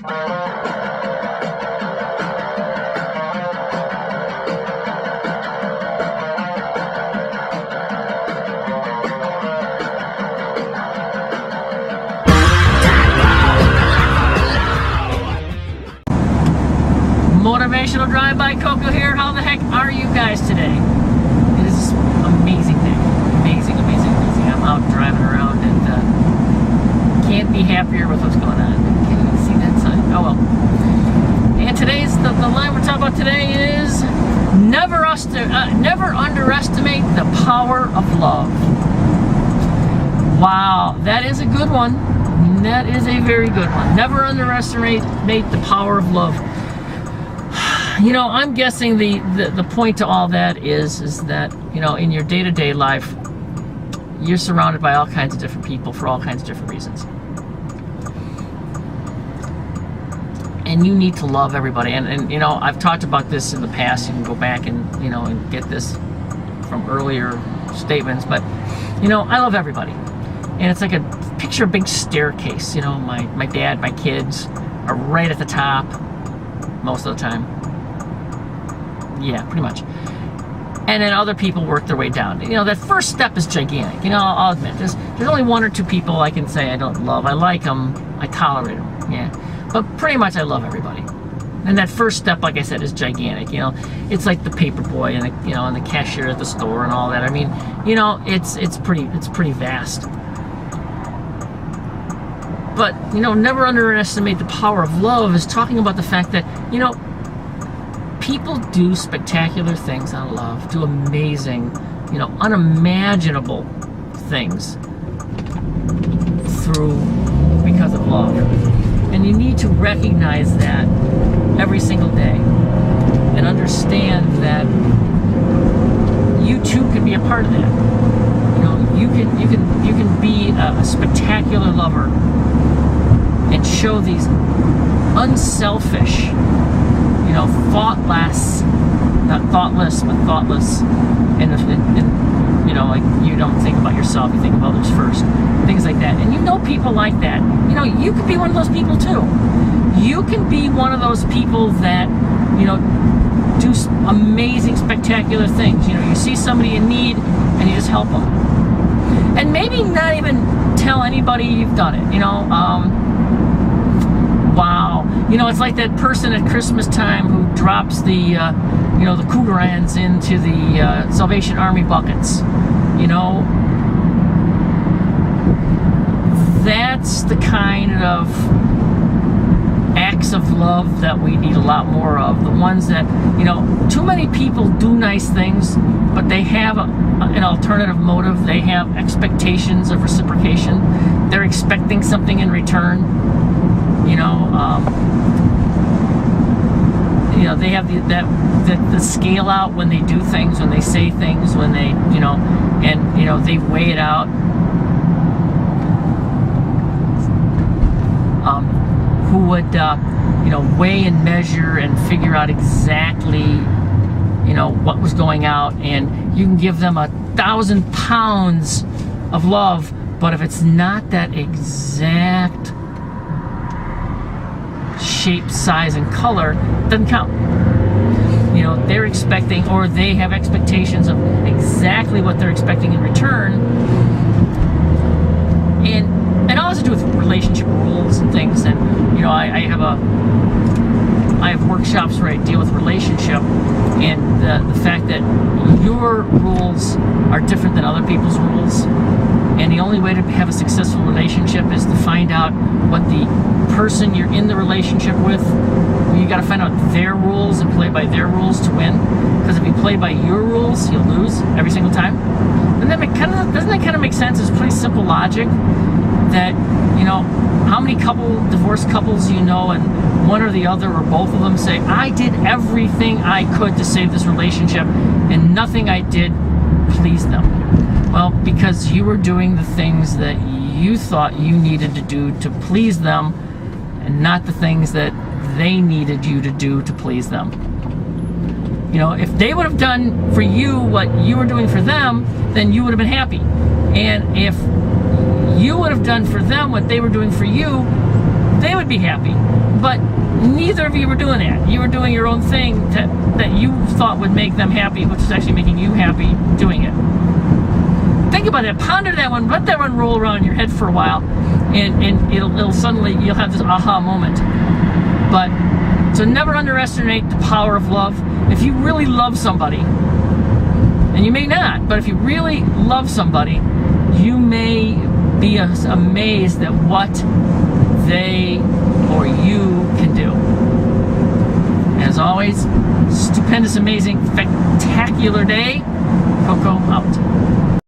Motivational Drive by KOKO here. How the heck are you guys today? It is an amazing day. Amazing. I'm out driving around and can't be happier with what's going on. Can't even see that sign. Oh well. And today's, the line we're talking about today is never underestimate the power of love. Wow, that is a good one. That is a very good one. Never underestimate the power of love. You know, I'm guessing the point to all that is that, you know, in your day-to-day life, you're surrounded by all kinds of different people for all kinds of different reasons. And you need to love everybody. And you know, I've talked about this in the past. You can go back and, you know, and get this from earlier statements. But, you know, I love everybody. And it's like picture a big staircase. You know, my dad, my kids are right at the top most of the time. Yeah, pretty much. And then other people work their way down. You know, that first step is gigantic. You know, I'll admit, there's only one or two people I can say I don't love. I like them, I tolerate them, yeah. But pretty much I love everybody. And that first step, like I said, is gigantic. You know, it's like the paper boy and the, you know, and the cashier at the store and all that. I mean, you know, it's pretty vast. But, you know, never underestimate the power of love is talking about the fact that, you know, people do spectacular things out of love, do amazing, you know, unimaginable things because of love. And you need to recognize that every single day and understand that you too can be a part of that. You know, you can be a spectacular lover and show these unselfish, you know, not thoughtless, but thoughtless, and you know, like, you don't think about yourself, you think of others first, things like that. And you know people like that. You know, you could be one of those people too. You can be one of those people that, you know, do amazing, spectacular things. You know, you see somebody in need and you just help them. And maybe not even tell anybody you've done it, you know. Wow. You know, it's like that person at Christmas time who drops the, you know, the Cougarans into the Salvation Army buckets. You know, that's the kind of acts of love that we need a lot more of. The ones that, you know, too many people do nice things, but they have an alternative motive. They have expectations of reciprocation. They're expecting something in return. You know, they have the scale out when they do things, when they say things, when they, you know, and, you know, they weigh it out. Who would, you know, weigh and measure and figure out exactly, you know, what was going out, and you can give them 1,000 pounds of love, but if it's not that exact shape, size, and color, it doesn't count. You know, they're expecting, or they have expectations of exactly what they're expecting in return. And it all has to do with relationship rules and things. And, you know, I have workshops where I deal with relationship, and the fact that your rules are different than other people's rules. And the only way to have a successful relationship is to find out what the person you're in the relationship with, you got to find out their rules and play by their rules to win. Because if you play by your rules, you'll lose every single time. And doesn't that kind of make sense? It's pretty simple logic that, you know, how many divorced couples you know, and one or the other or both of them say, I did everything I could to save this relationship, and nothing I did pleased them. Well, because you were doing the things that you thought you needed to do to please them, and not the things that they needed you to do to please them. You know, if they would have done for you what you were doing for them, then you would have been happy. And if you would have done for them what they were doing for you, they would be happy. but neither of you were doing that. You were doing your own thing that you thought would make them happy, which is actually making you happy doing it. Think about that. Ponder that one. Let that one roll around in your head for a while, and it'll suddenly, you'll have this aha moment. But so never underestimate the power of love. If you really love somebody, and you may not, but if you really love somebody, you may be amazed at what they or you can do. As always, stupendous, amazing, spectacular day. KOKO out.